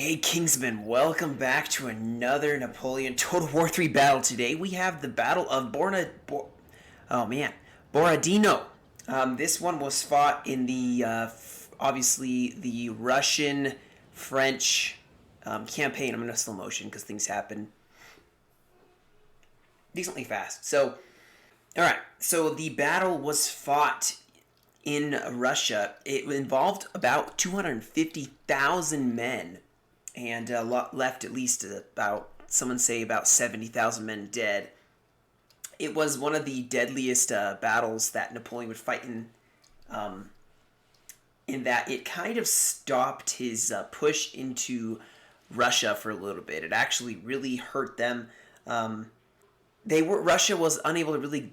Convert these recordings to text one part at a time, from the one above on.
Hey Kingsmen, welcome back to another Napoleon Total War 3 battle. Today we have the Battle of Borodino. This one was fought in the, obviously, the Russian-French campaign. I'm in a slow motion because things happen decently fast. Alright, so the battle was fought in Russia. It involved about 250,000 men. And left at least about, someone say about 70,000 men dead. It was one of the deadliest battles that Napoleon would fight in that it kind of stopped his push into Russia for a little bit. It actually really hurt them. Russia was unable to really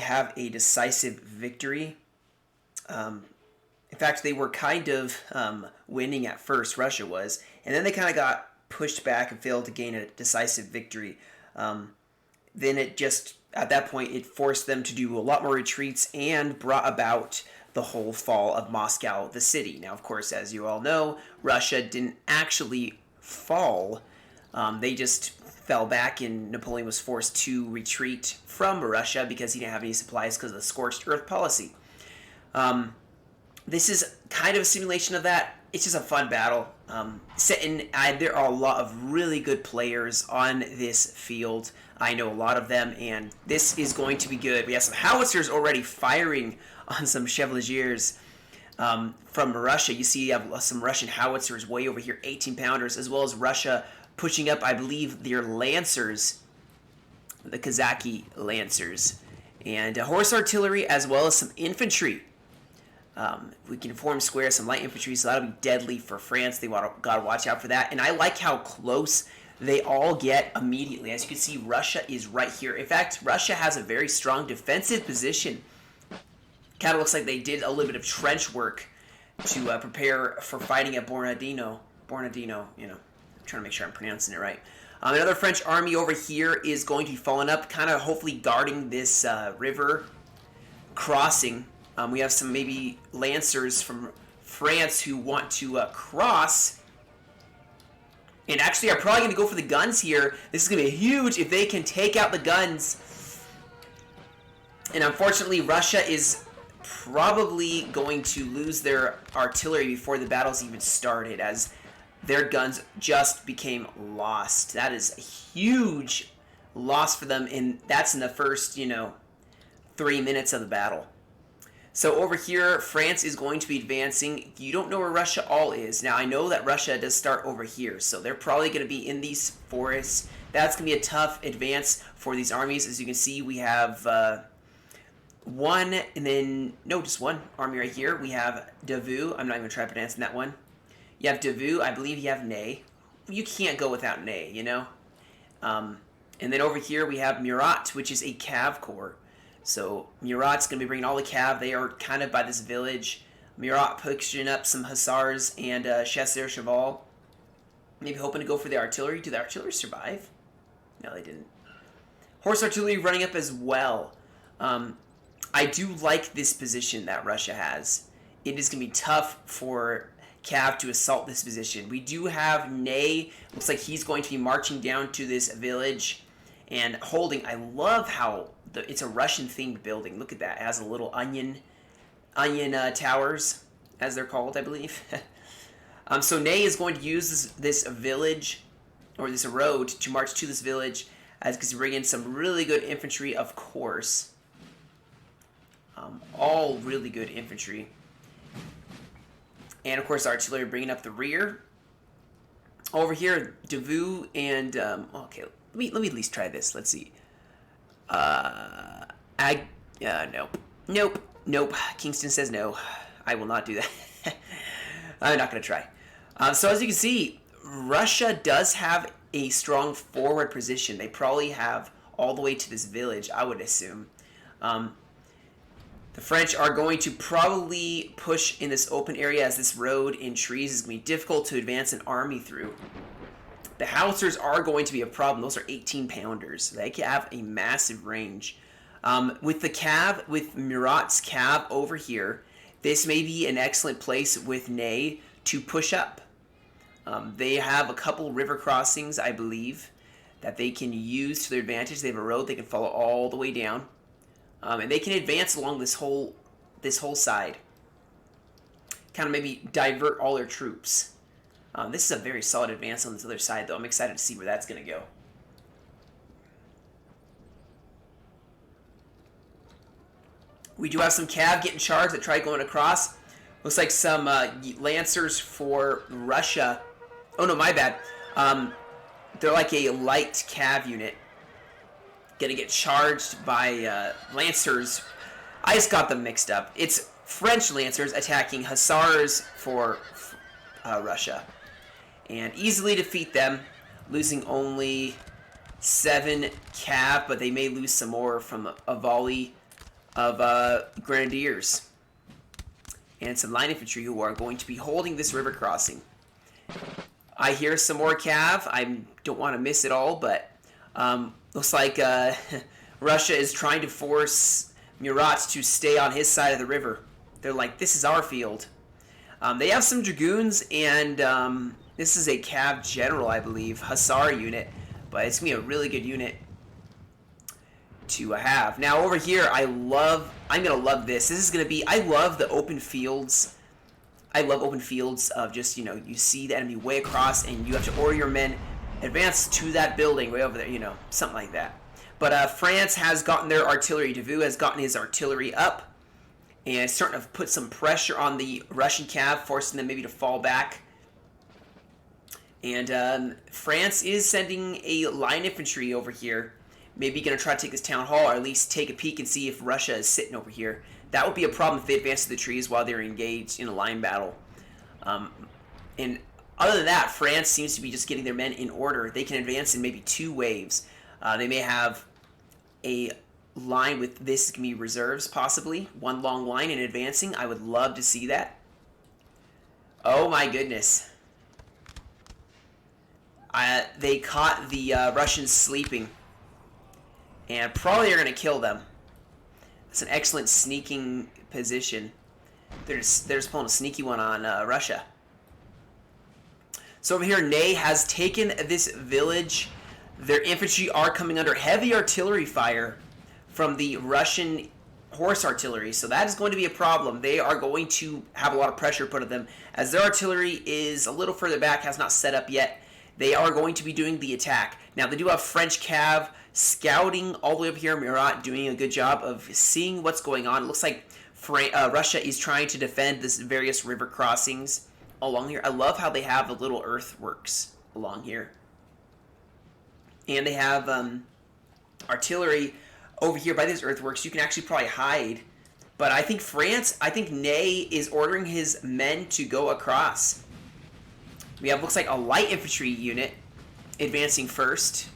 have a decisive victory. In fact, they were kind of winning at first, Russia was, and then they kind of got pushed back and failed to gain a decisive victory. Then it just, at that point, it forced them to do a lot more retreats and brought about the whole fall of Moscow, the city. Now, of course, as you all know, Russia didn't actually fall. They just fell back, and Napoleon was forced to retreat from Russia because he didn't have any supplies because of the scorched earth policy. This is kind of a simulation of that. It's just a fun battle. There are a lot of really good players on this field. I know a lot of them, and this is going to be good. We have some howitzers already firing on some chevaliers from Russia. You see you have some Russian howitzers way over here, 18-pounders, as well as Russia pushing up, I believe, their lancers, the Kazaki lancers, and horse artillery, as well as some infantry. We can form squares, some light infantry, so that'll be deadly for France. They gotta watch out for that. And I like how close they all get immediately. As you can see, Russia is right here. In fact, Russia has a very strong defensive position. Kind of looks like they did a little bit of trench work to prepare for fighting at Borodino, you know. I'm trying to make sure I'm pronouncing it right. Another French army over here is going to be falling up, kind of hopefully guarding this river crossing. We have some maybe lancers from France who want to cross. And actually are probably going to go for the guns here. This is going to be huge if they can take out the guns. And unfortunately, Russia is probably going to lose their artillery before the battle's even started, as their guns just became lost. That is a huge loss for them, and that's in the first, 3 minutes of the battle. So over here, France is going to be advancing. You don't know where Russia all is. Now, I know that Russia does start over here, so they're probably going to be in these forests. That's going to be a tough advance for these armies. As you can see, we have just one army right here. We have Davout. I'm not even going to try pronouncing that one. You have Davout. I believe you have Ney. You can't go without Ney, And then over here, we have Murat, which is a Cav corps. So Murat's going to be bringing all the cav. They are kind of by this village. Murat pushing up some hussars and chasseurs cheval. Maybe hoping to go for the artillery. Do the artillery survive? No, they didn't. Horse artillery running up as well. I do like this position that Russia has. It is going to be tough for cav to assault this position. We do have Ney. Looks like he's going to be marching down to this village and holding. I love how it's a Russian-themed building. Look at that. It has a little onion towers, as they're called, I believe. So Ney is going to use this village, or this road, to march to this village, as because bring in some really good infantry, of course. All really good infantry. And, of course, artillery bringing up the rear. Over here, Davout and... okay, let me at least try this. Let's see. Nope. Kingston says no. I will not do that. I'm not going to try. So as you can see, Russia does have a strong forward position. They probably have all the way to this village, I would assume. The French are going to probably push in this open area, as this road in trees is going to be difficult to advance an army through. The howitzers are going to be a problem. Those are 18-pounders. They have a massive range. With Murat's cav over here, this may be an excellent place with Ney to push up. They have a couple river crossings, I believe, that they can use to their advantage. They have a road they can follow all the way down, and they can advance along this whole side. Kind of maybe divert all their troops. This is a very solid advance on this other side, though. I'm excited to see where that's going to go. We do have some cav getting charged that try going across. Looks like some lancers for Russia. Oh, no, my bad. They're like a light cav unit. Gonna get charged by lancers. I just got them mixed up. It's French lancers attacking hussars for Russia. And easily defeat them, losing only 7 cav, but they may lose some more from a volley of grenadiers. And some line infantry who are going to be holding this river crossing. I hear some more cav. I don't want to miss it all, but looks like Russia is trying to force Murat to stay on his side of the river. They're like, this is our field. They have some dragoons, and this is a cav general, I believe, hussar unit, but it's going to be a really good unit to have. Now over here, I'm going to love this. This is going to be, I love the open fields. I love open fields of just, you see the enemy way across, and you have to order your men advance to that building way over there, something like that. But France has gotten their artillery. Davout has gotten his artillery up, and it's starting to put some pressure on the Russian cav, forcing them maybe to fall back. And France is sending a line infantry over here. Maybe going to try to take this town hall, or at least take a peek and see if Russia is sitting over here. That would be a problem if they advance to the trees while they're engaged in a line battle. And other than that, France seems to be just getting their men in order. They can advance in maybe 2 waves. They may have a line with this can be reserves, possibly. 1 long line in advancing. I would love to see that. Oh my goodness. They caught the Russians sleeping. And probably are going to kill them. It's an excellent sneaking position. They're just pulling a sneaky one on Russia. So over here, Ney has taken this village. Their infantry are coming under heavy artillery fire from the Russian horse artillery. So that is going to be a problem. They are going to have a lot of pressure put on them. As their artillery is a little further back, has not set up yet, they are going to be doing the attack. Now, they do have French cav scouting all the way up here. Murat doing a good job of seeing what's going on. It looks like Russia is trying to defend this various river crossings along here. I love how they have the little earthworks along here. And they have artillery over here by these earthworks. You can actually probably hide. But I think Ney is ordering his men to go across. We have, looks like, a light infantry unit advancing first.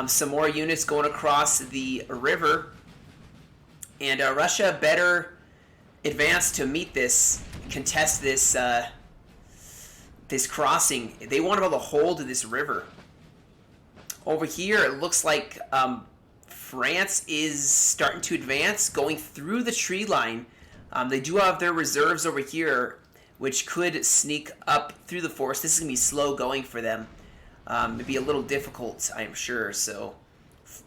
Some more units going across the river. And Russia better advance to meet this, contest this this crossing. They want to be able to hold this river. Over here, it looks like France is starting to advance, going through the tree line. They do have their reserves over here, which could sneak up through the forest. This is going to be slow going for them. It'd be a little difficult, I'm sure. So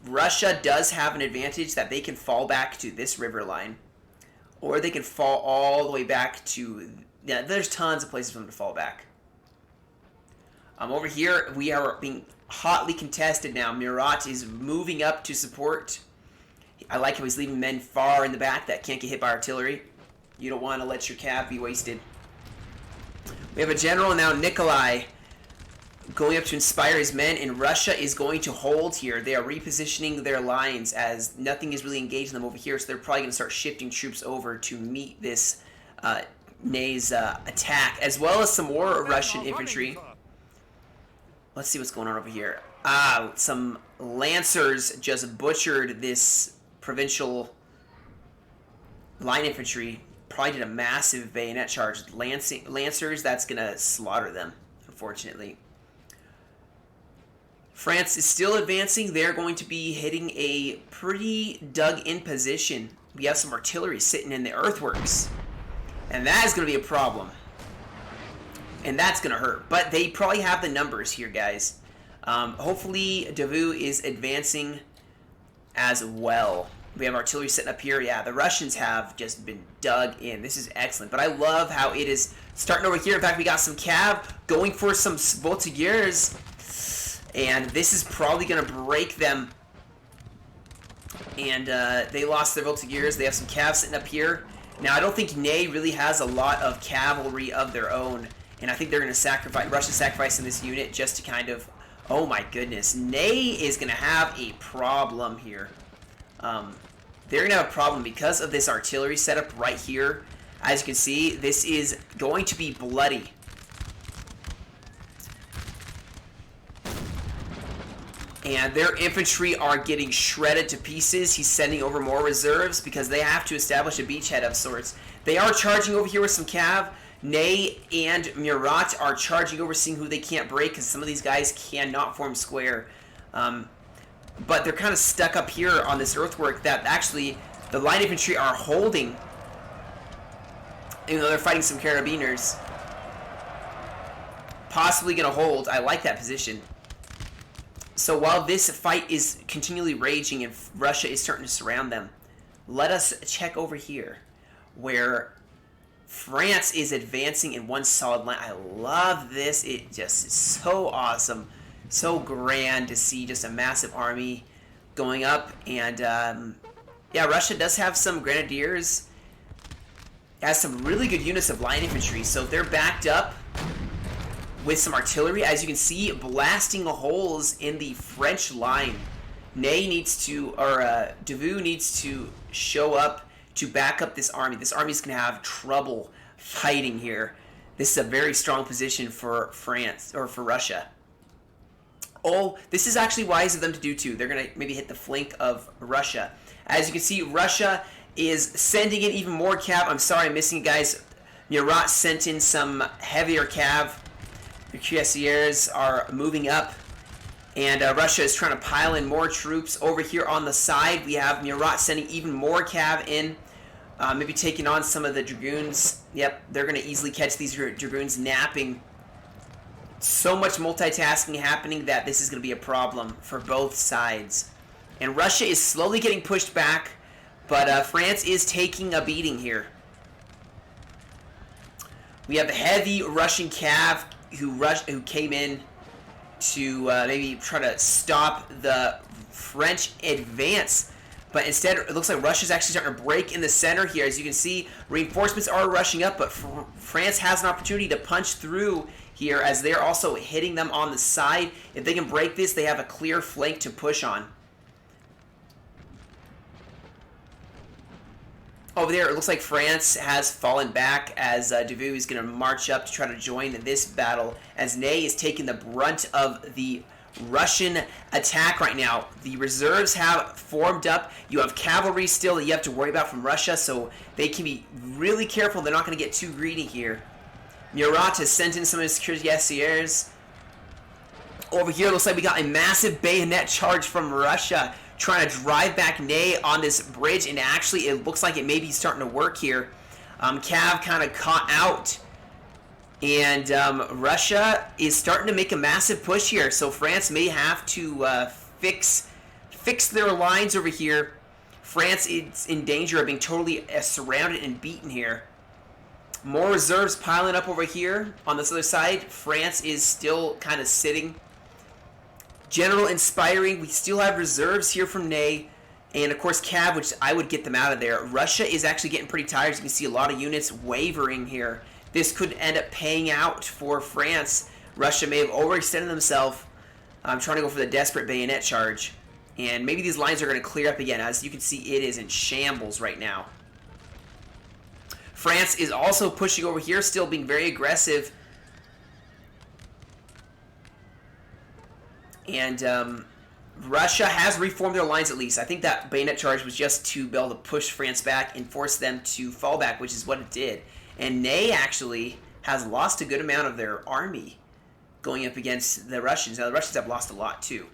Russia does have an advantage that they can fall back to this river line, or they can fall all the way back to... Yeah, there's tons of places for them to fall back. Over here, we are being hotly contested now. Murat is moving up to support. I like how he's leaving men far in the back that can't get hit by artillery. You don't want to let your cav be wasted. We have a general now, Nikolai, going up to inspire his men, and Russia is going to hold here. They are repositioning their lines as nothing is really engaging them over here, so they're probably going to start shifting troops over to meet this Ney's attack, as well as some more Russian infantry. Let's see what's going on over here. Some lancers just butchered this provincial line infantry. Probably did a massive bayonet charge. Lancers, that's going to slaughter them, unfortunately. France is still advancing. They're going to be hitting a pretty dug-in position. We have some artillery sitting in the earthworks, and that is going to be a problem. and that's going to hurt. But they probably have the numbers here, guys. Hopefully, Davout is advancing as well. We have artillery sitting up here. Yeah, the Russians have just been dug in. This is excellent. But I love how it is starting over here. In fact, we got some cav going for some voltigeurs. And this is probably going to break them. And they lost their voltigeurs. They have some cav sitting up here. Now, I don't think Ney really has a lot of cavalry of their own. And I think they're going to sacrifice, Russia sacrificing this unit just to kind of... Oh my goodness. Ney is going to have a problem here. They're going to have a problem because of this artillery setup right here. As you can see, this is going to be bloody. And their infantry are getting shredded to pieces. He's sending over more reserves because they have to establish a beachhead of sorts. They are charging over here with some cav. Ney and Murat are charging over, seeing who they can't break because some of these guys cannot form square. But they're kind of stuck up here on this earthwork that actually the line infantry are holding, even though they're fighting some carabiners. Possibly going to hold. I like that position. So while this fight is continually raging and Russia is starting to surround them, let us check over here where France is advancing in one solid line. I love this. It just is so awesome. So grand to see just a massive army going up. And yeah, Russia does have some grenadiers. It has some really good units of line infantry. So they're backed up with some artillery. As you can see, blasting holes in the French line. Ney needs to, or Davout needs to show up to back up this army. This army is going to have trouble fighting here. This is a very strong position for France, or for Russia. Oh, this is actually wise of them to do too. They're going to maybe hit the flank of Russia. As you can see, Russia is sending in even more cav. I'm sorry I'm missing it, guys. Murat sent in some heavier cav. The cuirassiers are moving up. And Russia is trying to pile in more troops. Over here on the side, we have Murat sending even more cav in. Maybe taking on some of the dragoons. Yep, they're going to easily catch these dragoons napping. So much multitasking happening that this is going to be a problem for both sides. And Russia is slowly getting pushed back, but France is taking a beating here. We have the heavy Russian cav who came in to maybe try to stop the French advance. But instead, it looks like Russia's actually starting to break in the center here. As you can see, reinforcements are rushing up, but France has an opportunity to punch through here as they're also hitting them on the side. If they can break this, they have a clear flank to push on. Over there, it looks like France has fallen back as Davout is going to march up to try to join this battle, as Ney is taking the brunt of the Russian attack right now. The reserves have formed up. You have cavalry still that you have to worry about from Russia, so they can be really careful. They're not going to get too greedy here. Murat has sent in some of his cuirassiers. Over here, it looks like we got a massive bayonet charge from Russia, trying to drive back Ney on this bridge, and actually it looks like it may be starting to work here. Cav kind of caught out, and Russia is starting to make a massive push here, so France may have to fix their lines over here. France is in danger of being totally surrounded and beaten here. More reserves piling up over here on this other side. France is still kind of sitting. General inspiring. We still have reserves here from Ney. And, of course, Cav, which I would get them out of there. Russia is actually getting pretty tired. You can see a lot of units wavering here. This could end up paying out for France. Russia may have overextended themselves. Trying to go for the desperate bayonet charge. And maybe these lines are going to clear up again. As you can see, it is in shambles right now. France is also pushing over here, still being very aggressive. And Russia has reformed their lines at least. I think that bayonet charge was just to be able to push France back and force them to fall back, which is what it did. And Ney actually has lost a good amount of their army going up against the Russians. Now, the Russians have lost a lot, too.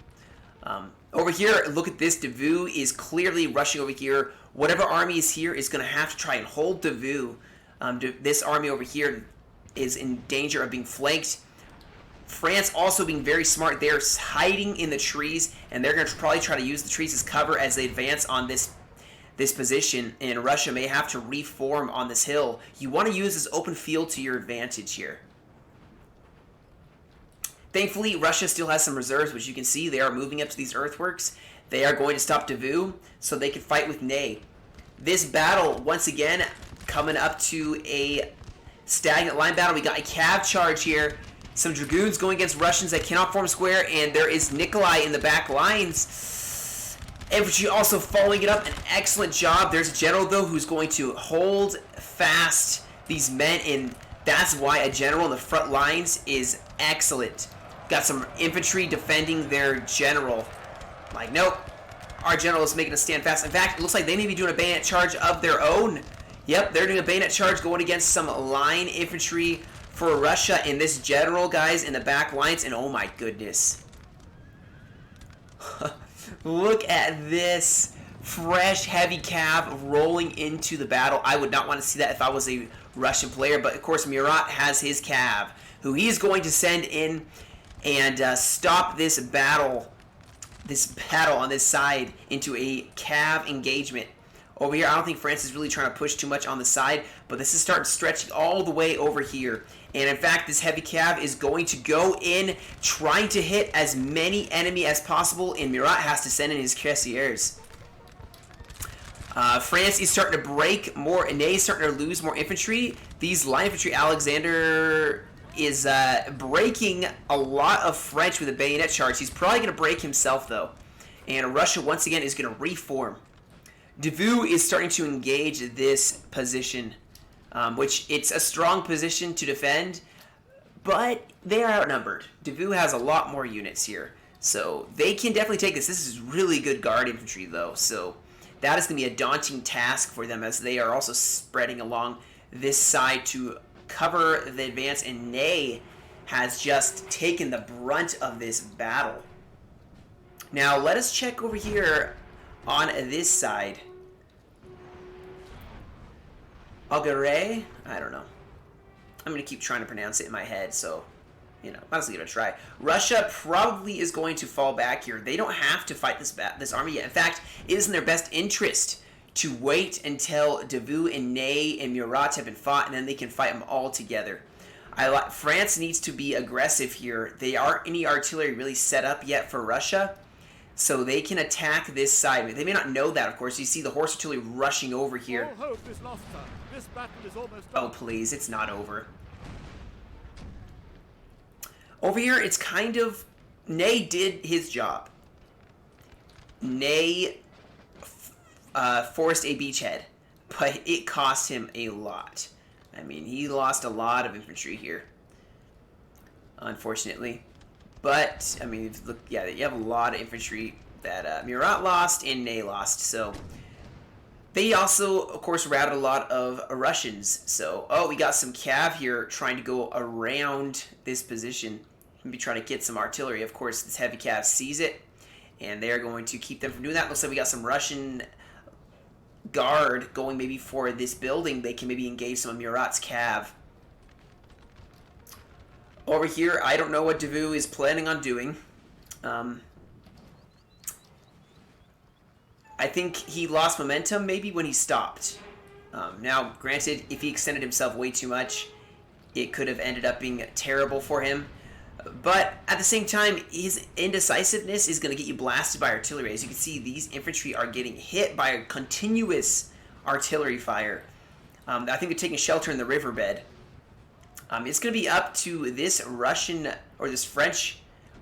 Over here, look at this. Davout is clearly rushing over here. Whatever army is here is going to have to try and hold Davout. This army over here is in danger of being flanked. France also being very smart. They're hiding in the trees, and they're going to probably try to use the trees as cover as they advance on this position, and Russia may have to reform on this hill. You want to use this open field to your advantage here. Thankfully, Russia still has some reserves, which you can see. They are moving up to these earthworks. They are going to stop Davout so they can fight with Ney. This battle, once again, coming up to a stagnant line battle. We got a cav charge here. Some dragoons going against Russians that cannot form square, and there is Nikolai in the back lines. Infantry also following it up. An excellent job. There's a general, though, who's going to hold fast these men, and that's why a general in the front lines is excellent. Got some infantry defending their general. Like, nope, our general is making us stand fast. In fact, it looks like they may be doing a bayonet charge of their own. Yep, they're doing a bayonet charge going against some line infantry for Russia, and this general, guys, in the back lines, and oh my goodness. Look at this fresh heavy cav rolling into the battle. I would not want to see that if I was a Russian player, but of course Murat has his cav, who he's going to send in and stop this battle on this side into a cav engagement. Over here, I don't think France is really trying to push too much on the side, but this is starting stretching all the way over here. And in fact, this heavy cav is going to go in, trying to hit as many enemy as possible, and Murat has to send in his cuirassiers. France is starting to break more, and Ney is starting to lose more infantry. These light infantry, Alexander is breaking a lot of French with a bayonet charge. He's probably going to break himself, though. And Russia, once again, is going to reform. Davout is starting to engage this position, which it's a strong position to defend, but they are outnumbered. Davout has a lot more units here, so they can definitely take this. This is really good guard infantry, though, so that is going to be a daunting task for them as they are also spreading along this side to cover the advance, and Ney has just taken the brunt of this battle. Now, let us check over here on this side. Augure? I don't know. I'm going to keep trying to pronounce it in my head, so, you know, might as well give it a try. Russia probably is going to fall back here. They don't have to fight this army yet. In fact, it is in their best interest to wait until Davout and Ney and Murat have been fought, and then they can fight them all together. France needs to be aggressive here. They aren't any artillery really set up yet for Russia, so they can attack this side. They may not know that, of course. You see the horse artillery rushing over here. All hope is lost, sir. This battle is almost done. Oh, please, it's not over. Over here, it's kind of... Ney did his job. Ney forced a beachhead, but it cost him a lot. I mean, he lost a lot of infantry here, unfortunately. But, I mean, look, yeah, you have a lot of infantry that Murat lost and Ney lost. So, they also, of course, routed a lot of Russians. So, oh, we got some cav here trying to go around this position. Maybe trying to get some artillery. Of course, this heavy cav sees it, and they're going to keep them from doing that. Looks like we got some Russian guard going maybe for this building. They can maybe engage some of Murat's cav. Over here, I don't know what Davout is planning on doing. I think he lost momentum maybe when he stopped. Now, granted, if he extended himself way too much, it could have ended up being terrible for him. But at the same time, his indecisiveness is going to get you blasted by artillery. As you can see, these infantry are getting hit by a continuous artillery fire. I think they're taking shelter in the riverbed. It's going to be up to this Russian or this French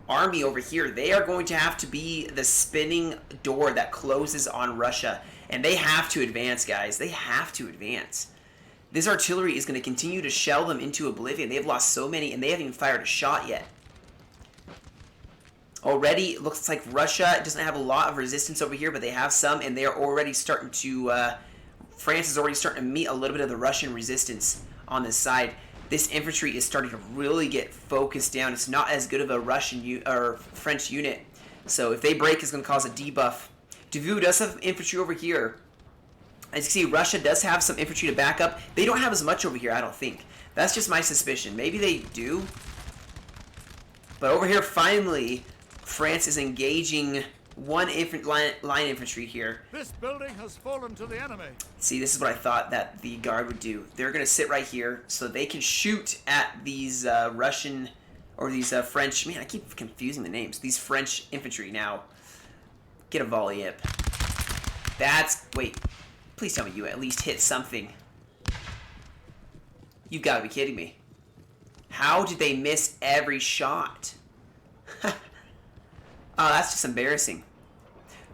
army over here. They are going to have to be the spinning door that closes on Russia. And they have to advance, guys. They have to advance. This artillery is going to continue to shell them into oblivion. They have lost so many, and they haven't even fired a shot yet. Already, it looks like Russia doesn't have a lot of resistance over here, but they have some, and they are already starting to... France is already starting to meet a little bit of the Russian resistance on this side. This infantry is starting to really get focused down. It's not as good of a Russian or French unit. So if they break, it's going to cause a debuff. Davout does have infantry over here. As you can see, Russia does have some infantry to back up. They don't have as much over here, I don't think. That's just my suspicion. Maybe they do. But over here, finally, France is engaging one line infantry here. This building has fallen to the enemy. See, this is what I thought that the guard would do. They're going to sit right here so they can shoot at these Russian or these French. Man, I keep confusing the names. These French infantry now. Get a volley up. That's... Wait. Please tell me you at least hit something. You've got to be kidding me. How did they miss every shot? Oh, that's just embarrassing.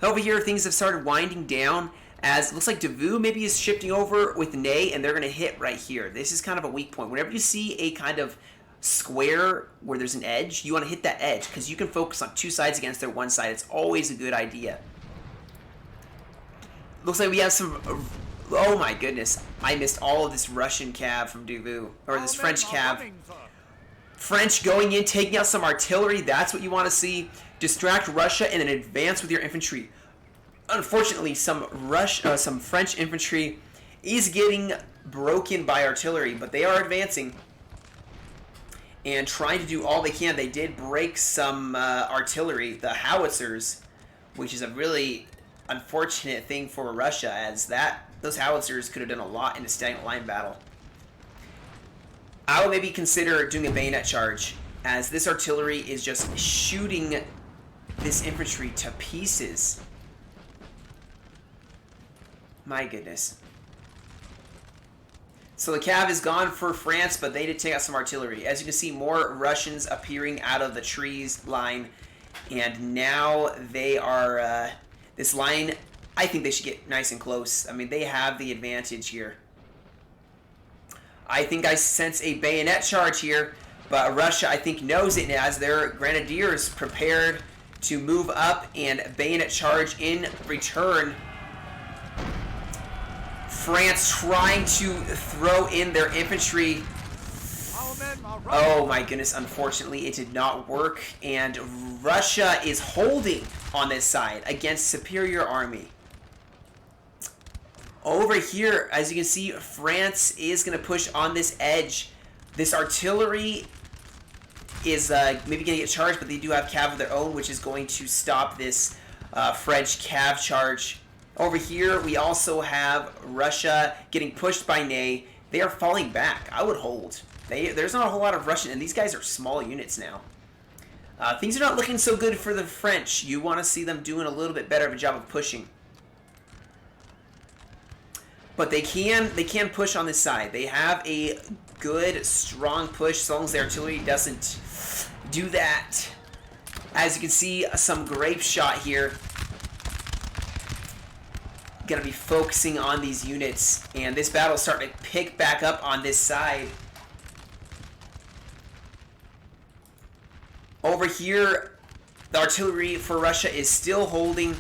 Over here, things have started winding down as it looks like Davout maybe is shifting over with Ney, and they're going to hit right here. This is kind of a weak point. Whenever you see a kind of square where there's an edge, you want to hit that edge because you can focus on two sides against their one side. It's always a good idea. Looks like we have some... Oh my goodness. I missed all of this Russian cav from Davout. Or this French cav. French going in, taking out some artillery. That's what you want to see. Distract Russia and then advance with your infantry. Unfortunately, some French infantry is getting broken by artillery, but they are advancing and trying to do all they can. They did break some artillery, the howitzers, which is a really unfortunate thing for Russia, as those howitzers could have done a lot in a stagnant line battle. I would maybe consider doing a bayonet charge, as this artillery is just shooting this infantry to pieces. My goodness. So the cav is gone for France, but they did take out some artillery. As you can see, more Russians appearing out of the trees line, and now they are this line. I think they should get nice and close. I mean, they have the advantage here. I think I sense a bayonet charge here, but Russia, I think, knows it as their grenadiers prepared to move up and bayonet charge in return. France trying to throw in their infantry. Oh my goodness, unfortunately it did not work, and Russia is holding on this side against superior army. Over here, as you can see, France is going to push on this edge. This artillery is maybe going to get charged, but they do have cav of their own, which is going to stop this French cav charge. Over here, we also have Russia getting pushed by Ney. They are falling back. I would hold. There's not a whole lot of Russian, and these guys are small units now. Things are not looking so good for the French. You want to see them doing a little bit better of a job of pushing. But they can push on this side. They have a good, strong push, as long as the artillery doesn't do that. As you can see, some grape shot here. Gonna be focusing on these units, and this battle is starting to pick back up on this side. Over here, the artillery for Russia is still holding.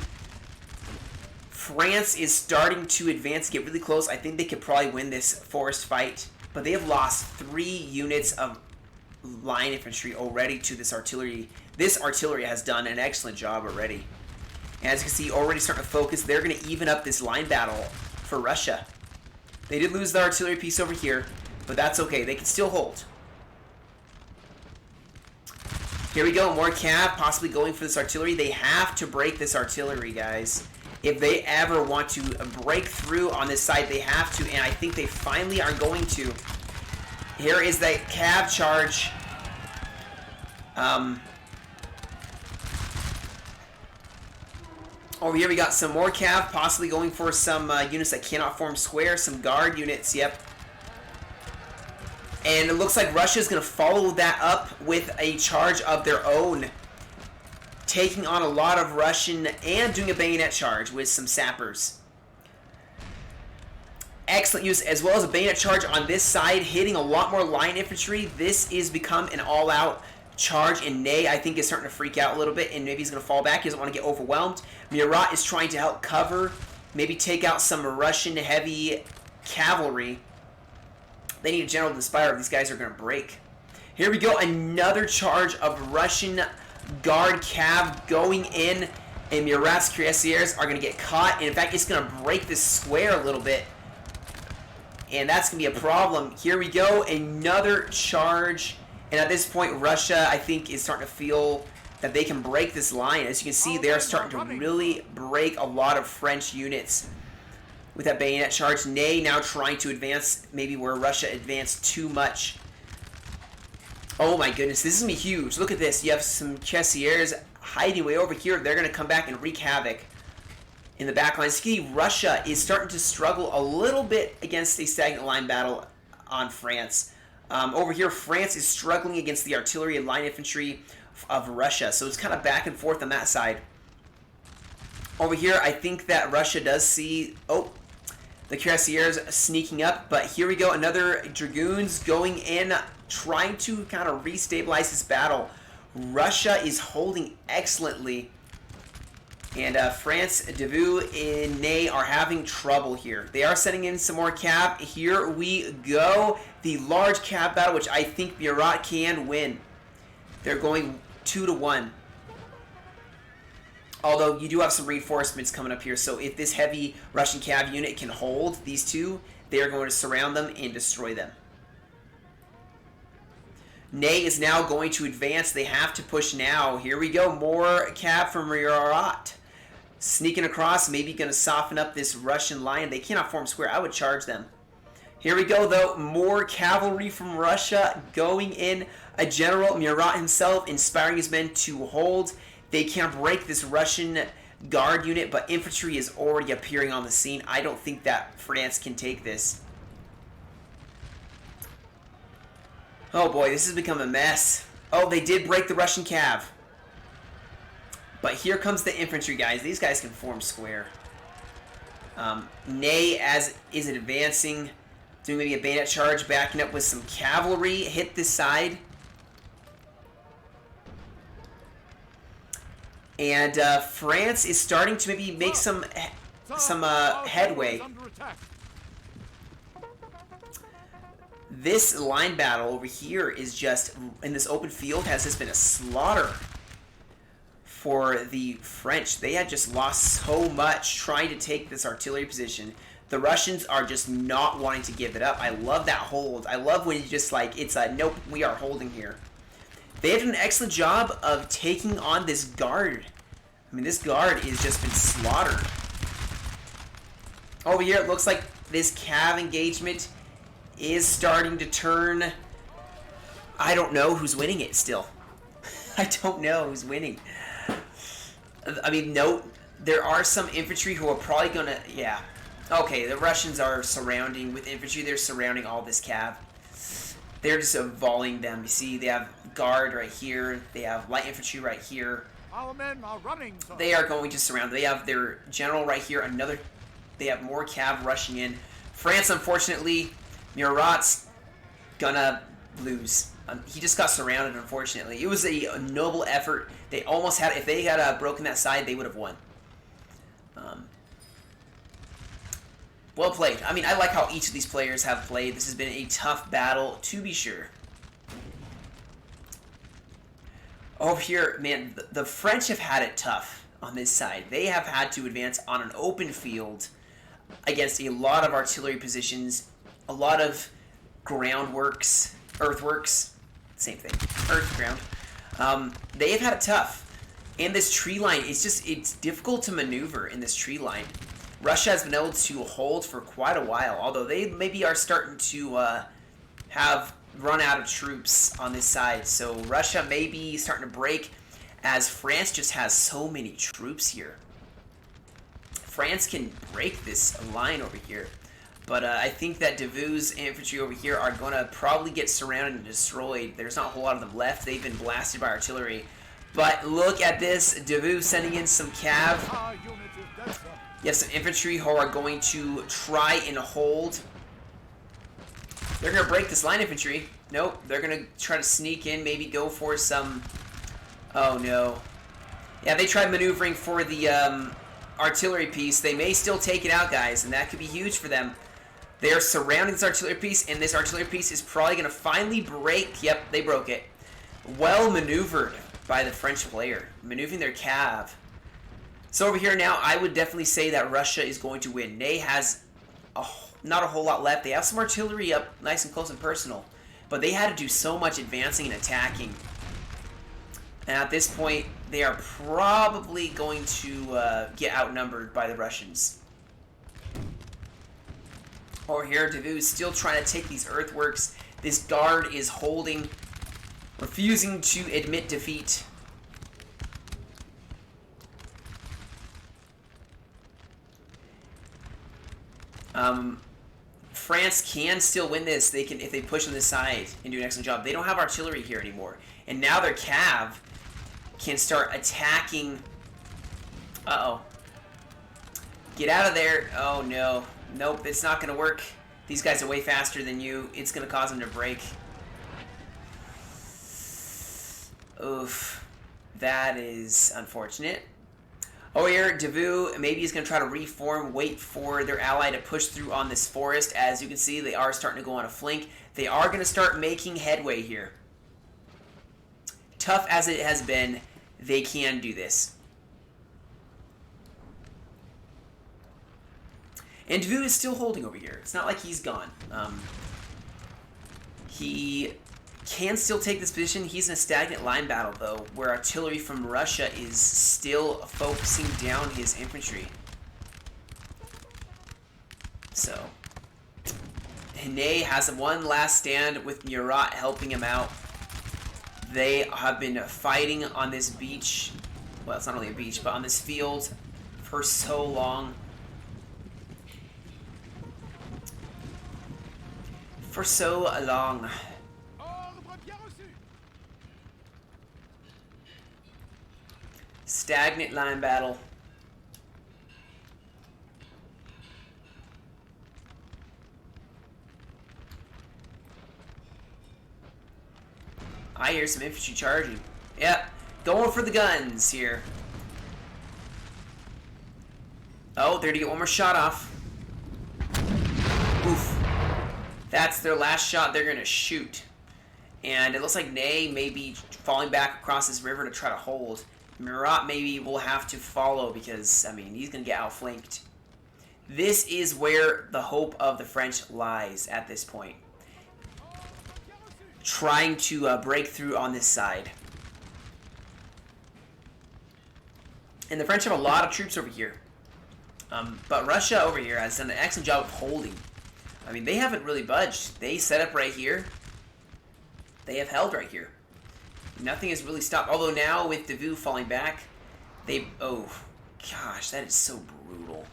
France is starting to advance, get really close. I think they could probably win this forest fight, but they have lost 3 units of line infantry already to this artillery. This artillery has done an excellent job already. And as you can see, already starting to focus. They're going to even up this line battle for Russia. They did lose the artillery piece over here, but that's okay. They can still hold. Here we go. More cav possibly going for this artillery. They have to break this artillery, guys. If they ever want to break through on this side, they have to, and I think they finally are going to. Here is that cav charge. Over here we got some more cav, possibly going for some units that cannot form square, some guard units, yep. And it looks like Russia's going to follow that up with a charge of their own, taking on a lot of Russian and doing a bayonet charge with some sappers. Excellent use, as well as a bayonet charge on this side, hitting a lot more line infantry. This is become an all-out charge, and Ney, I think, is starting to freak out a little bit, and maybe he's going to fall back. He doesn't want to get overwhelmed. Murat is trying to help cover, maybe take out some Russian heavy cavalry. They need a general to inspire if these guys are going to break. Here we go, another charge of Russian guard cav going in, and Murat's cuirassiers are going to get caught, and in fact, it's going to break this square a little bit. And that's going to be a problem. Here we go. Another charge. And at this point, Russia, I think, is starting to feel that they can break this line. As you can see, they're starting to really break a lot of French units with that bayonet charge. Ney now trying to advance maybe where Russia advanced too much. Oh my goodness, this is going to be huge. Look at this. You have some Cuirassiers hiding way over here. They're going to come back and wreak havoc in the back line. See, Russia is starting to struggle a little bit against a stagnant line battle on France. Over here, France is struggling against the artillery and line infantry of Russia. So it's kind of back and forth on that side. Over here, I think that Russia does see... Oh, the Cuirassiers sneaking up. But here we go. Another Dragoons going in, trying to kind of restabilize this battle. Russia is holding excellently. And France, Davout, and Ney are having trouble here. They are sending in some more cav. Here we go. The large cav battle, which I think Murat can win. They're going 2-1. Although you do have some reinforcements coming up here. So if this heavy Russian cav unit can hold these two, they are going to surround them and destroy them. Ney is now going to advance. They have to push now. Here we go. More cav from Murat. Sneaking across, maybe going to soften up this Russian line. They cannot form square. I would charge them. Here we go, though. More cavalry from Russia going in. A general, Murat himself, inspiring his men to hold. They can't break this Russian guard unit, but infantry is already appearing on the scene. I don't think that France can take this. Oh boy, this has become a mess. Oh, they did break the Russian cav. But here comes the infantry, guys. These guys can form square. Ney is advancing, doing maybe a bayonet charge, backing up with some cavalry. Hit this side. And France is starting to maybe make some headway. This line battle over here is just, in this open field, has just been a slaughter for the French. They had just lost so much trying to take this artillery position. The Russians are just not wanting to give it up. I love that hold. I love when you just like, it's a, nope, we are holding here. They have done an excellent job of taking on this guard. I mean, this guard has just been slaughtered. Over here, it looks like this cav engagement is starting to turn. I don't know who's winning it still. I don't know who's winning. I mean, no, there are some infantry who are probably going to, yeah. Okay, the Russians are surrounding, with infantry, they're surrounding all this cav. They're just volleying them. You see, they have guard right here. They have light infantry right here. Our men are running. They are going to surround. They have their general right here. They have more cav rushing in. France, unfortunately, Murat's gonna lose. He just got surrounded, unfortunately. It was a noble effort. They almost had, if they had broken that side, they would have won. Well played. I mean, I like how each of these players have played. This has been a tough battle, to be sure. Over here, man, the French have had it tough on this side. They have had to advance on an open field against a lot of artillery positions, a lot of groundworks, earthworks, same thing, earth, ground. They have had it tough. And this tree line, it's difficult to maneuver in this tree line. Russia has been able to hold for quite a while, although they maybe are starting to have run out of troops on this side. So Russia may be starting to break as France just has so many troops here. France can break this line over here. But I think that Davout's infantry over here are going to probably get surrounded and destroyed. There's not a whole lot of them left. They've been blasted by artillery. But look at this. Davout sending in some cav. You have some infantry who are going to try and hold. They're going to break this line infantry. Nope. They're going to try to sneak in. Maybe go for some... Oh, no. Yeah, they tried maneuvering for the artillery piece. They may still take it out, guys. And that could be huge for them. They are surrounding this artillery piece. And this artillery piece is probably going to finally break. Yep, they broke it. Well maneuvered by the French player. Maneuvering their cav. So over here now, I would definitely say that Russia is going to win. Ney has not a whole lot left. They have some artillery up nice and close and personal, but they had to do so much advancing and attacking. And at this point, they are probably going to get outnumbered by the Russians. Over here, Davout is still trying to take these earthworks. This guard is holding, refusing to admit defeat. France can still win this. They can if they push on this side and do an excellent job. They don't have artillery here anymore, and now their cav can start attacking. Uh-oh. Get out of there. Oh no. Nope, it's not gonna work. These guys are way faster than you. It's gonna cause them to break. Oof. That is unfortunate. Oh, here, Davout, maybe he's going to try to reform, wait for their ally to push through on this forest. As you can see, they are starting to go on a flank. They are going to start making headway here. Tough as it has been, they can do this. And Davout is still holding over here. It's not like he's gone. He can still take this position. He's in a stagnant line battle, though, where artillery from Russia is still focusing down his infantry. So, Hene has one last stand with Murat helping him out. They have been fighting on this beach. Well, it's not really a beach, but on this field for so long. For so long. Stagnant line battle. I hear some infantry charging. Yep, going for the guns here. Oh, they're to get one more shot off. Oof. That's their last shot they're going to shoot. And it looks like Ney may be falling back across this river to try to hold. Murat maybe will have to follow because, I mean, he's going to get outflanked. This is where the hope of the French lies at this point. Trying to break through on this side. And the French have a lot of troops over here. But Russia over here has done an excellent job of holding. I mean, they haven't really budged. They set up right here. They have held right here. Nothing has really stopped. Although now with Davout falling back, they... Oh, gosh, that is so brutal.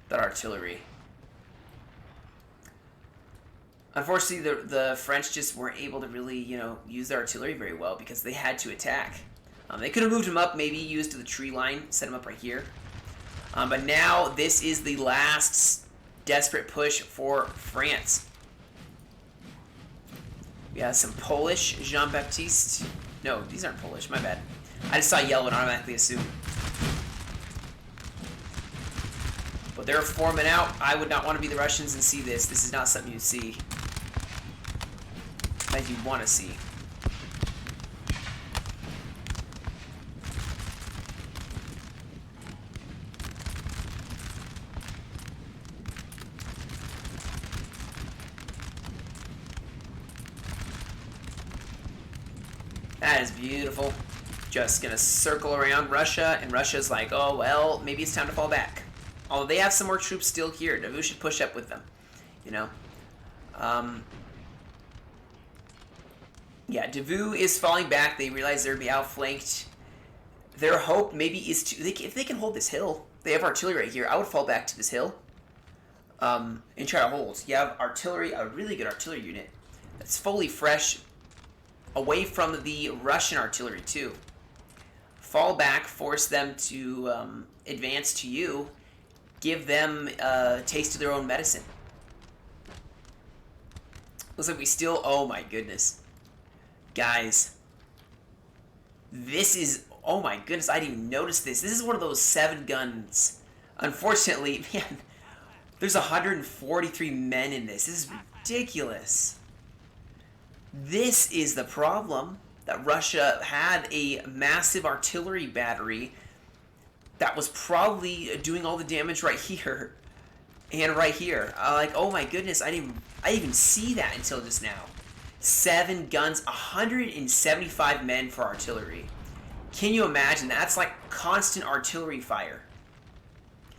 That artillery. Unfortunately, the French just weren't able to really, you know, use their artillery very well because they had to attack. They could have moved him up, maybe used the tree line, set him up right here. But now this is the last desperate push for France. We have some Polish, Jean-Baptiste. No, these aren't Polish, my bad. I just saw yellow and automatically assumed. But they're forming out. I would not want to be the Russians and see this. This is not something you see. That you want to see. That is beautiful. Just gonna circle around Russia, and Russia's like, oh, well, maybe it's time to fall back. Although they have some more troops still here. Davout should push up with them, you know. Yeah, Davout is falling back. They realize they're be outflanked. Their hope maybe is to, if they can hold this hill, they have artillery right here. I would fall back to this hill and try to hold. You have artillery, a really good artillery unit that's fully fresh, away from the Russian artillery too. Fall back, force them to advance to you, give them a taste of their own medicine. Looks like we still, oh my goodness. Guys, this is, oh my goodness, I didn't even notice this. This is one of those 7 guns. Unfortunately, man, there's 143 men in this. This is ridiculous. This is the problem, that Russia had a massive artillery battery that was probably doing all the damage right here. And right here, like, oh my goodness, I didn't even see that until just now. 7 guns, 175 men for artillery. Can you imagine? That's like constant artillery fire.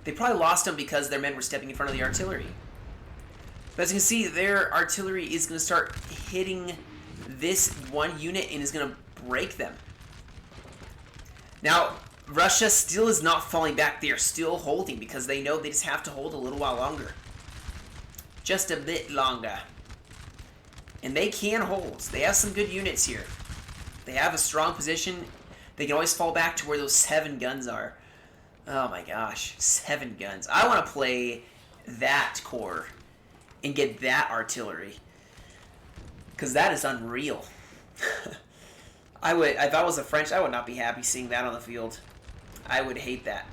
They probably lost them because their men were stepping in front of the artillery. But as you can see, their artillery is going to start hitting this one unit and is going to break them. Now, Russia still is not falling back. They are still holding because they know they just have to hold a little while longer. Just a bit longer. And they can hold. They have some good units here. They have a strong position. They can always fall back to where those 7 guns are. Oh my gosh, 7 guns. I want to play that corps and get that artillery. Because that is unreal. I would, if I was a French, I would not be happy seeing that on the field. I would hate that.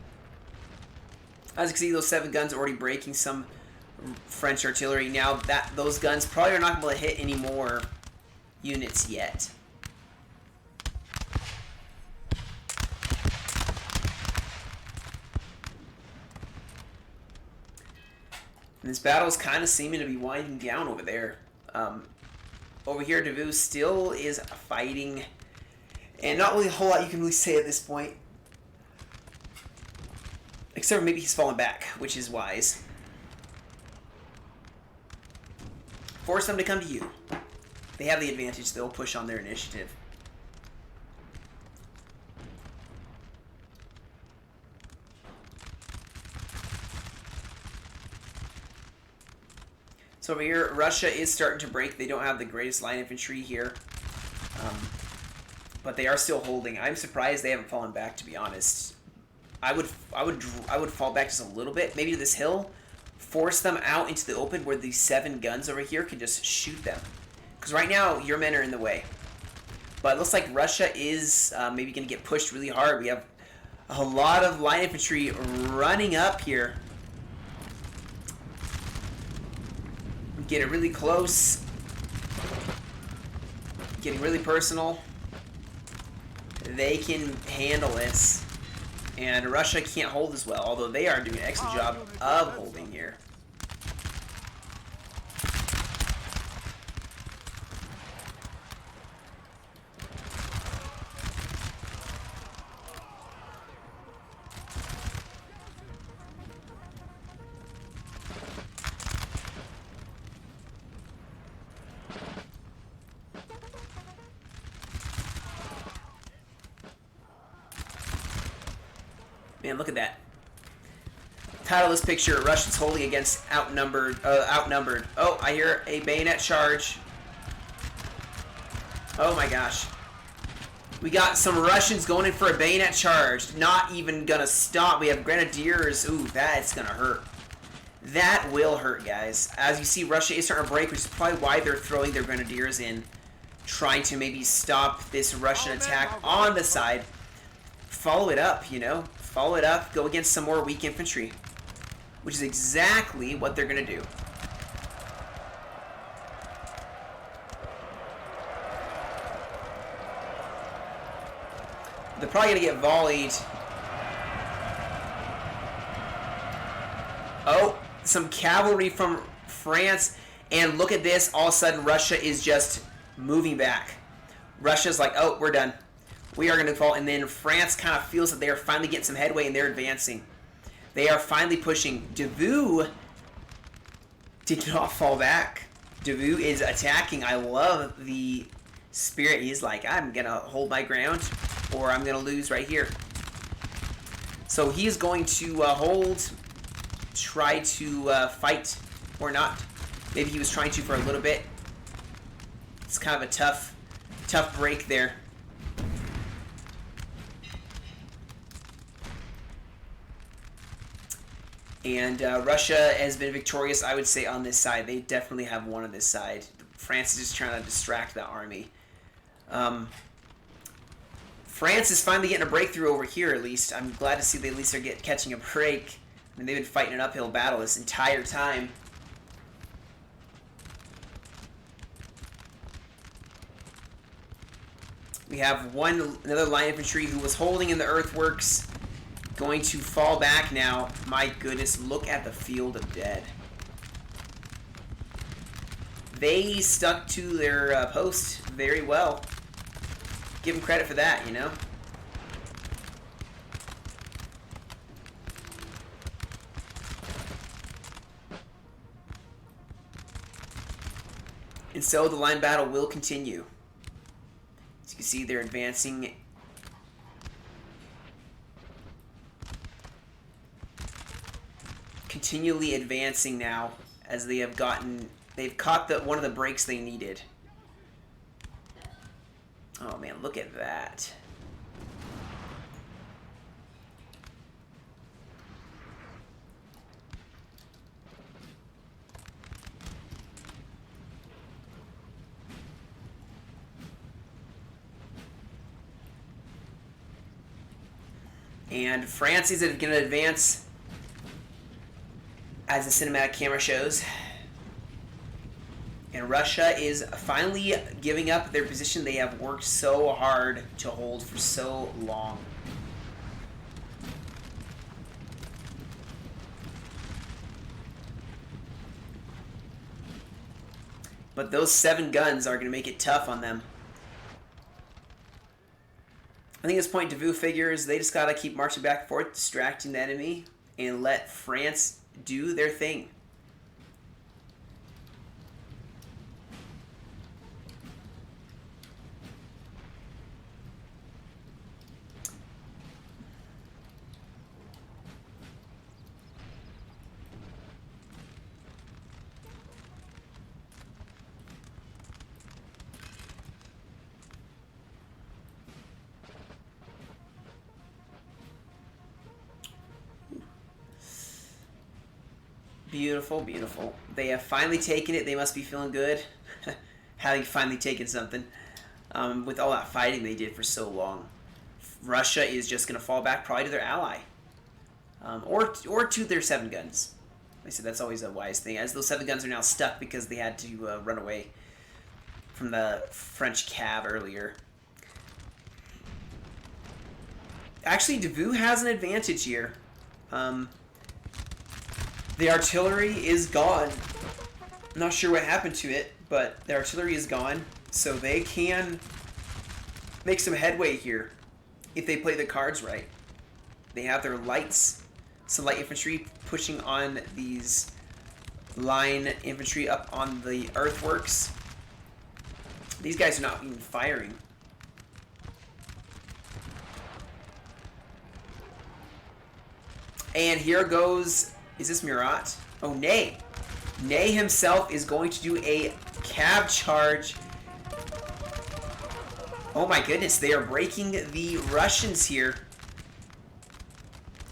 As you can see, those 7 guns are already breaking some French artillery. Now, those guns probably are not going to hit any more units yet. And this battle is kind of seeming to be winding down over there. Over here, Davout still is fighting. And not really a whole lot you can really say at this point. Except for maybe he's fallen back, which is wise. Force them to come to you. They have the advantage. They'll push on their initiative. So over here, Russia is starting to break. They don't have the greatest line infantry here. But they are still holding. I'm surprised they haven't fallen back, to be honest. I would fall back just a little bit, maybe to this hill, force them out into the open where these 7 guns over here can just shoot them. Because right now, your men are in the way. But it looks like Russia is maybe going to get pushed really hard. We have a lot of line infantry running up here. Get it really close. Getting really personal. They can handle this. And Russia can't hold as well, although they are doing an excellent job of holding here. Man, look at that. Title of this picture, Russians holding against outnumbered. Oh, I hear a bayonet charge. Oh my gosh. We got some Russians going in for a bayonet charge. Not even gonna stop. We have grenadiers. Ooh, that's gonna hurt. That will hurt, guys. As you see, Russia is starting to break, which is probably why they're throwing their grenadiers in. Trying to maybe stop this Russian attack on the side. Follow it up, you know? Follow it up, go against some more weak infantry. Which is exactly what they're going to do. They're probably going to get volleyed. Oh, some cavalry from France. And look at this, all of a sudden Russia is just moving back. Russia's like, oh, we're done. We are going to fall. And then France kind of feels that they are finally getting some headway and they're advancing. They are finally pushing. Davout did not fall back. Davout is attacking. I love the spirit. He's like, I'm going to hold my ground or I'm going to lose right here. So he is going to hold, try to fight or not. Maybe he was trying to for a little bit. It's kind of a tough break there. And Russia has been victorious, I would say, on this side. They definitely have won on this side. France is just trying to distract the army. France is finally getting a breakthrough over here, at least. I'm glad to see they at least are catching a break. I mean, they've been fighting an uphill battle this entire time. We have another line infantry who was holding in the earthworks. going to fall back now. My goodness, look at the field of dead. They stuck to their post very well. Give them credit for that, you know? And so the line battle will continue. As you can see, they're advancing. Continually advancing now as they have gotten... They've caught one of the breaks they needed. Oh man, look at that. And France is going to advance, as the cinematic camera shows. And Russia is finally giving up their position they have worked so hard to hold for so long. But those 7 guns are going to make it tough on them. I think at this point, Davout figures they just got to keep marching back and forth, distracting the enemy, and let France do their thing. Beautiful, beautiful. They have finally taken it. They must be feeling good. Having finally taken something. With all that fighting they did for so long. Russia is just going to fall back probably to their ally. Or to their 7 guns. Like I said, that's always a wise thing. As those 7 guns are now stuck because they had to run away from the French cav earlier. Actually, Davout has an advantage here. The artillery is gone. I'm not sure what happened to it, but the artillery is gone, so they can make some headway here if they play the cards right. They have their lights, some light infantry pushing on these line infantry up on the earthworks. These guys are not even firing. And here goes... Is this Murat? Oh, Ney. Ney himself is going to do a cav charge. Oh my goodness, they are breaking the Russians here.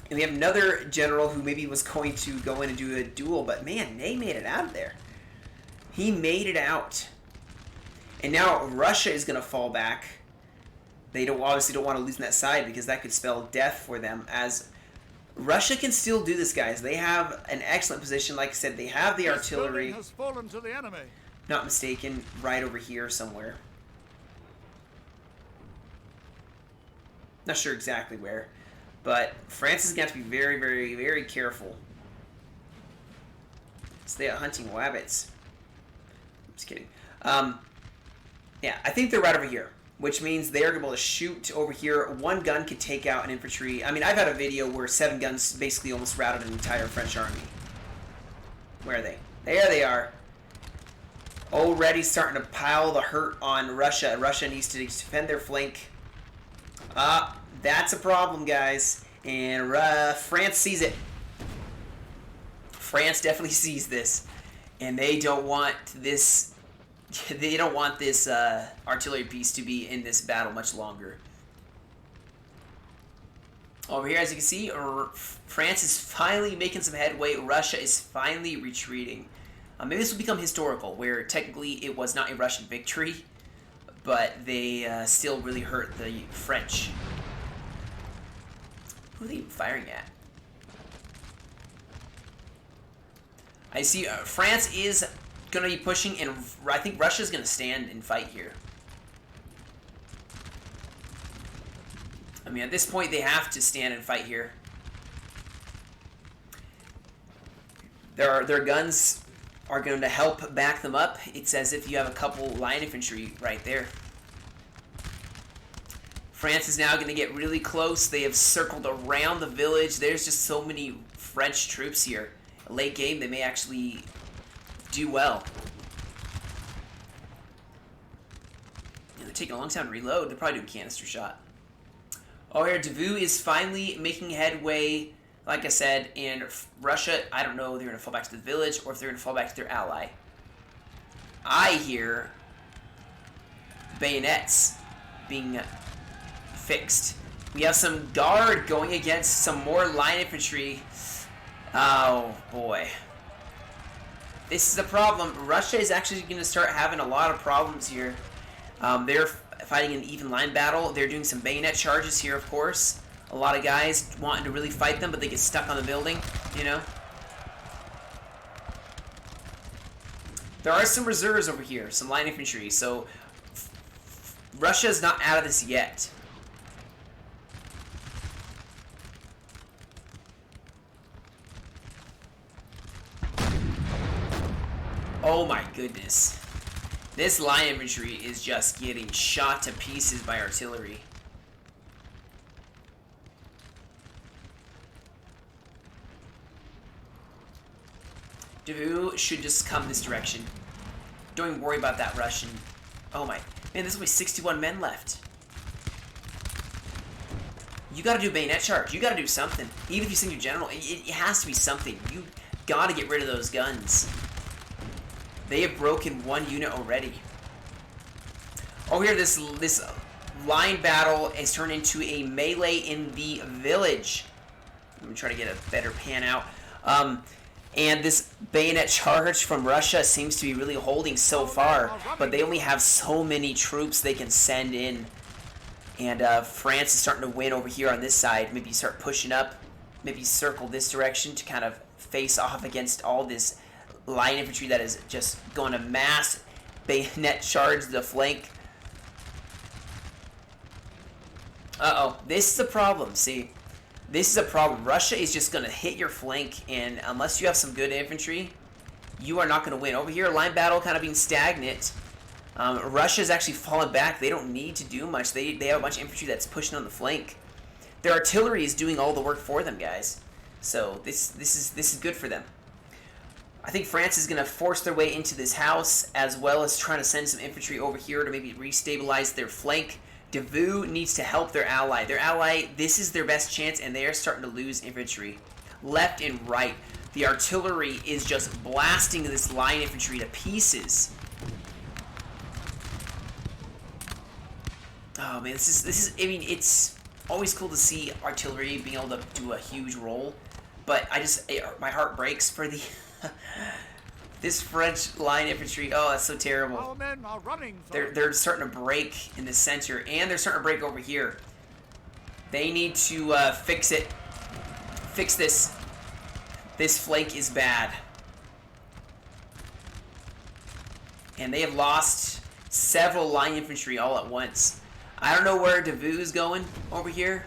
And we have another general who maybe was going to go in and do a duel, but man, Ney made it out of there. He made it out. And now Russia is going to fall back. They obviously don't want to lose on that side because that could spell death for them, as Russia can still do this, guys. They have an excellent position. Like I said, they have the artillery. Has fallen to the enemy. Not mistaken, right over here somewhere. Not sure exactly where. But France is going to have to be very, very, very careful. So they are hunting rabbits. I'm just kidding. Yeah, I think they're right over here, which means they are able to shoot over here. 1 gun could take out an infantry. I mean, I've had a video where 7 guns basically almost routed an entire French army. Where are they? There they are. Already starting to pile the hurt on Russia. Russia needs to defend their flank. That's a problem, guys. And France sees it. France definitely sees this. And they don't want this... They don't want this artillery piece to be in this battle much longer. Over here, as you can see, France is finally making some headway. Russia is finally retreating. Maybe this will become historical, where technically it was not a Russian victory, but they still really hurt the French. Who are they even firing at? I see France is going to be pushing, and I think Russia's going to stand and fight here. I mean, at this point, they have to stand and fight here. Their guns are going to help back them up. It's as if you have a couple line infantry right there. France is now going to get really close. They have circled around the village. There's just so many French troops here. Late game, they may actually do well. They're taking a long time to reload. They're probably doing canister shot. Oh, here, Davout is finally making headway, like I said, in Russia. I don't know if they're going to fall back to the village or if they're going to fall back to their ally. I hear bayonets being fixed. We have some guard going against some more line infantry. Oh, boy. This is the problem. Russia is actually going to start having a lot of problems here. They're fighting an even line battle. They're doing some bayonet charges here, of course. A lot of guys wanting to really fight them, but they get stuck on the building, you know. There are some reserves over here, some line infantry, so Russia's not out of this yet. Oh my goodness. This line infantry is just getting shot to pieces by artillery. Davout should just come this direction. Don't even worry about that Russian. Oh my. Man, there's only 61 men left. You gotta do bayonet charge. You gotta do something. Even if you send your general, it has to be something. You gotta get rid of those guns. They have broken one unit already. Oh, here, this line battle has turned into a melee in the village. Let me try to get a better pan out. And this bayonet charge from Russia seems to be really holding so far, but they only have so many troops they can send in. And France is starting to win over here on this side. Maybe start pushing up, maybe circle this direction to kind of face off against all this line infantry that is just going to mass bayonet charge the flank. Uh-oh, this is a problem, see. This is a problem. Russia is just going to hit your flank, and unless you have some good infantry, you are not going to win. Over here, line battle kind of being stagnant. Russia is actually falling back. They don't need to do much. They have a bunch of infantry that's pushing on the flank. Their artillery is doing all the work for them, guys. So this is good for them. I think France is going to force their way into this house, as well as trying to send some infantry over here to maybe restabilize their flank. Davout needs to help their ally. Their ally, this is their best chance, and they are starting to lose infantry. Left and right. The artillery is just blasting this line infantry to pieces. Oh man, this is I mean, it's always cool to see artillery being able to do a huge role, but my heart breaks for the this French line infantry. Oh, that's so terrible. Our men are running. They're starting to break in the center, and they're starting to break over here. They need to fix it. Fix this. This flank is bad. And they have lost several line infantry all at once. I don't know where Davout is going over here.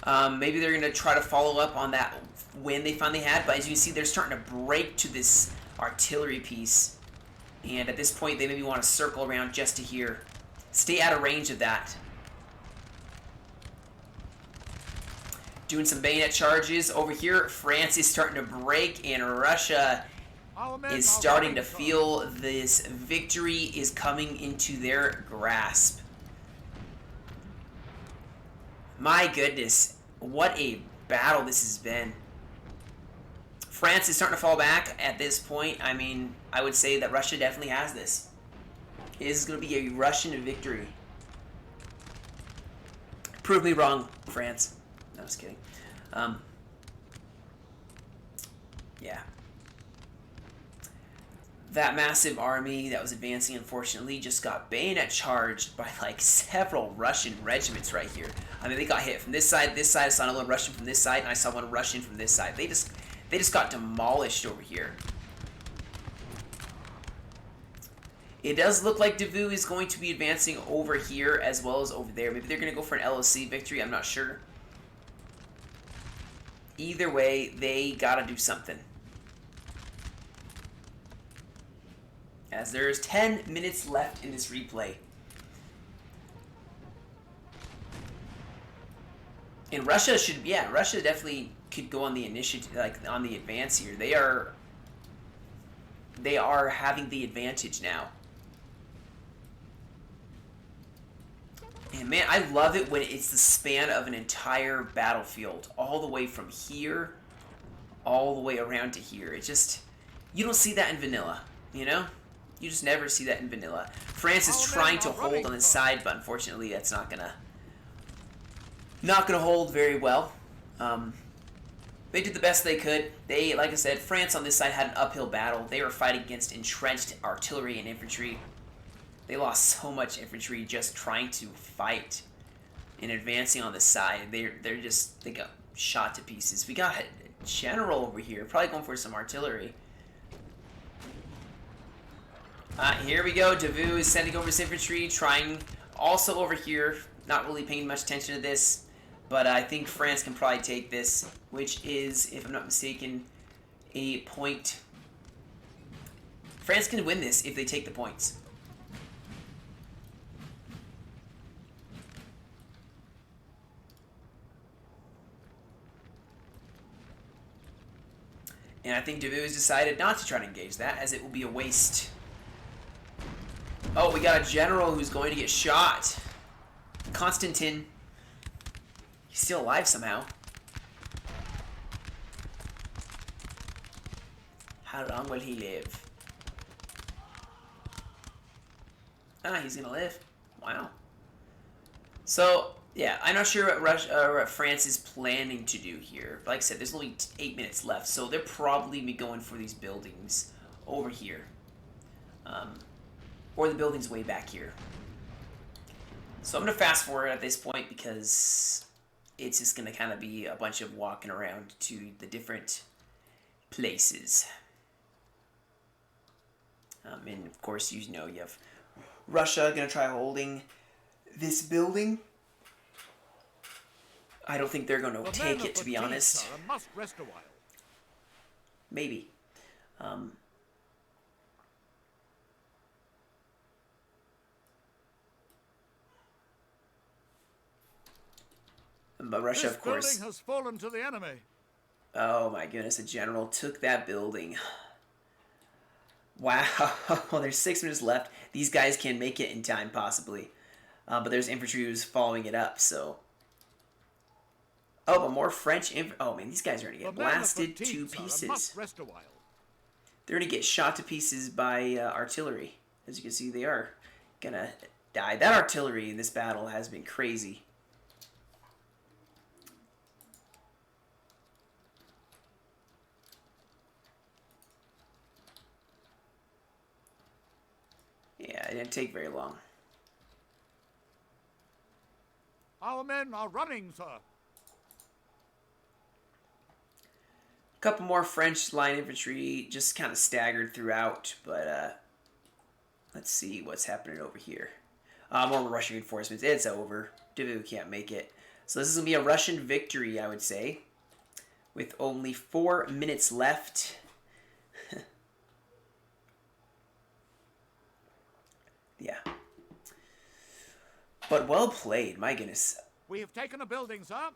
Maybe they're going to try to follow up on that win they finally had. But as you can see, they're starting to break to this artillery piece. And at this point, they maybe want to circle around just to here. Stay out of range of that. Doing some bayonet charges over here. France is starting to break, and Russia is starting to feel this victory is coming into their grasp. My goodness, what a battle this has been. France is starting to fall back at this point. I mean, I would say that Russia definitely has this. It is going to be a Russian victory. Prove me wrong, France. No, just kidding. Yeah. That massive army that was advancing, unfortunately, just got bayonet charged by like several Russian regiments right here. I mean, they got hit from this side. I saw another one Russian from this side, and I saw one Russian from this side. They just got demolished over here. It does look like Davout is going to be advancing over here as well as over there. Maybe they're going to go for an LOC victory. I'm not sure. Either way, they got to do something. as there's 10 minutes left in this replay. And Russia should, yeah, Russia definitely could go on the initiative, like on the advance here. They are having the advantage now. And man, I love it when it's the span of an entire battlefield, all the way from here, all the way around to here. It just, you don't see that in vanilla, you know? You just never see that in vanilla. France is trying to hold on the side, but unfortunately that's not gonna hold very well. They did the best they could. They, like I said, France on this side had an uphill battle. They were fighting against entrenched artillery and infantry. They lost so much infantry just trying to fight and advancing on the side. They got shot to pieces. We got a general over here, probably going for some artillery. Here we go. Davout is sending over his infantry, trying also over here. Not really paying much attention to this, but I think France can probably take this, which is, if I'm not mistaken, a point. France can win this if they take the points. And I think Davout has decided not to try to engage that, as it will be a waste. Oh, we got a general who's going to get shot. Constantin. He's still alive somehow. How long will he live? He's gonna live. Wow. So, yeah, I'm not sure what France is planning to do here. Like I said, there's only 8 minutes left, so they're probably be going for these buildings over here. Or the buildings way back here. So I'm going to fast forward at this point because it's just going to kind of be a bunch of walking around to the different places. And of course, you know, you have Russia going to try holding this building. I don't think they're going to take it, to be honest. Must rest a while. Maybe. But Russia, of course. This building has fallen to the enemy. Oh my goodness, a general took that building. Wow, there's 6 minutes left. These guys can make it in time, possibly. But there's infantry who's following it up, so... Oh, but more French oh man, these guys are going to get blasted to pieces. They're going to get shot to pieces by artillery. As you can see, they are going to die. That artillery in this battle has been crazy. Yeah, it didn't take very long. Our men are running, sir. A couple more French line infantry just kind of staggered throughout, but let's see what's happening over here. More Russian reinforcements. It's over. Davout can't make it. So this is going to be a Russian victory, I would say, with only 4 minutes left. Yeah. But well played, my goodness. We have taken a building, sir.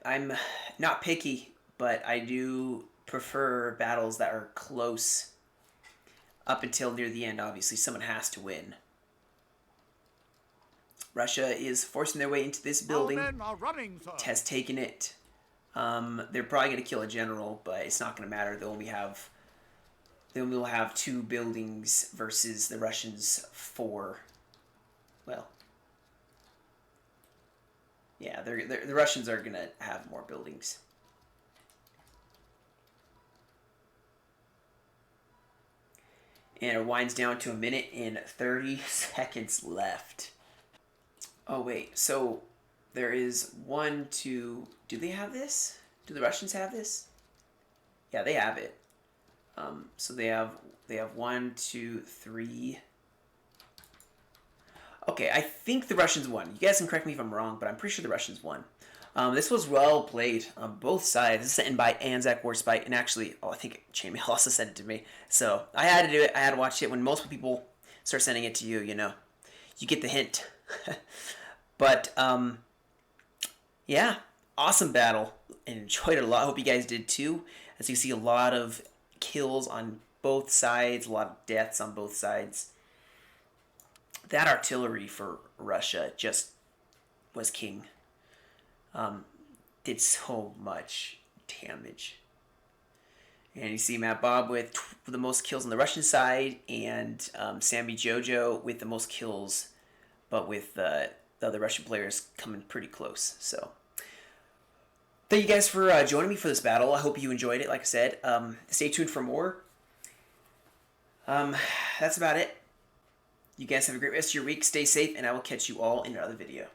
I'm not picky, but I do prefer battles that are close up until near the end. Obviously, someone has to win. Russia is forcing their way into this building. Our men are running, sir. Has taken it. They're probably going to kill a general, but it's not going to matter. They'll have 2 buildings versus the Russians 4. Well, yeah, the Russians are going to have more buildings. And it winds down to 1 minute and 30 seconds left. Oh, wait. So there is 1, 2... Do they have this? Do the Russians have this? Yeah, they have it. So they have 1, 2, 3. Okay, I think the Russians won. You guys can correct me if I'm wrong, but I'm pretty sure the Russians won. This was well played on both sides. This is sent in by Anzac Warspite, and actually, I think Chainmail also sent it to me. So I had to do it. I had to watch it. When most people start sending it to you, you get the hint. But yeah, awesome battle. Enjoyed it a lot. I hope you guys did too. As you see, a lot of kills on both sides, a lot of deaths on both sides. That artillery for Russia just was king. Did so much damage. And you see Matt Bob with the most kills on the Russian side, and Sammy Jojo with the most kills, but with the other Russian players coming pretty close. So thank you guys for joining me for this battle. I hope you enjoyed it. Like I said, stay tuned for more. That's about it. You guys have a great rest of your week. Stay safe, and I will catch you all in another video.